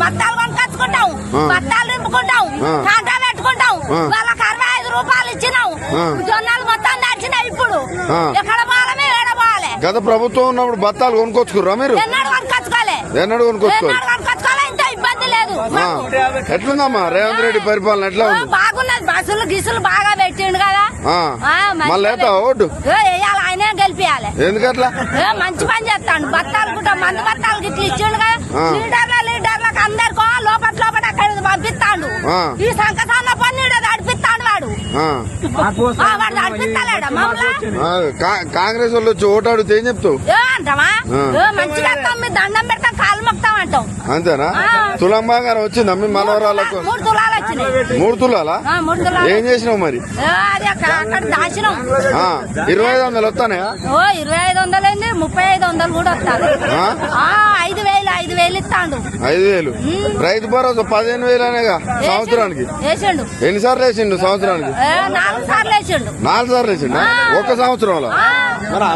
బత్తాలు కొనుకొచ్చుకుంటాం, బత్తాలు నింపుకుంటాం, కాంటా పెట్టుకుంటాం. వాళ్ళకి 65 రూపాయలు ఇచ్చినాం. జొన్నలు మొత్తం నడిచినాయి. ఇప్పుడు ఎక్కడ పోవాలమే ఏడ పోవాలి. గత ప్రభుత్వం ఉన్నప్పుడు బత్తాలు కొనుక్కొచ్చుకుర్రా మీరు? ఎన్నడూ కొనుకొచ్చుకోలే. కొనుక్కొచ్చుకోలే. ఇంత ఇబ్బంది లేదు. ఎట్లుందమ్మా రేవంత్ రెడ్డి పరిపాలన ఎట్లా ఉంది? బాగున్నది. బస్సులు గిసులు బాగా పెట్టిండు కదా. మళ్ళీ ఓటు వేయాలి, ఆయనే గెలిపియాలి. ఎందుకట్లా? మంచి పని చేస్తాడు. బత్తాలు కూడా మందు బత్తాలు గిట్లు ఇచ్చిండు కదా. లీడర్లకు అందరికో లోపల అక్కడ పంపిస్తాడు. ఈ సంకసాల పని నడిపిస్తాడు వాడు. వాడు నడిపిస్తాడా మమ్మల్ని? కాంగ్రెస్ వాళ్ళు వచ్చి ఓటు అడిగితే ఏం చెప్తావు? అంటావా? మంచిగా మీ దండం పెడతాం, కాలు మొక్తాం అంటాం. అంతేనా? తులం బంగారం వచ్చిందా మీ మనవరాలకు? 3 తులాలు వచ్చినాయి. 3 తులాలా? 3 తులాలు. ఏం చేసినావు మరి? అది అక్కడ దాచినాం. 2500 వస్తానయా? 2500 అయింది. 3500 కూడా వస్తాను. 5,000 ఇస్తాడు. 5,000 రైతు భరోసా 15,000 అనేగా సంవత్సరానికి. వేసిండు. ఎన్నిసార్లు వేసిండు సంవత్సరానికి? 4 సార్లు వేసిండు. 4 సార్లు వేసిండు. ఒక సంవత్సరంలో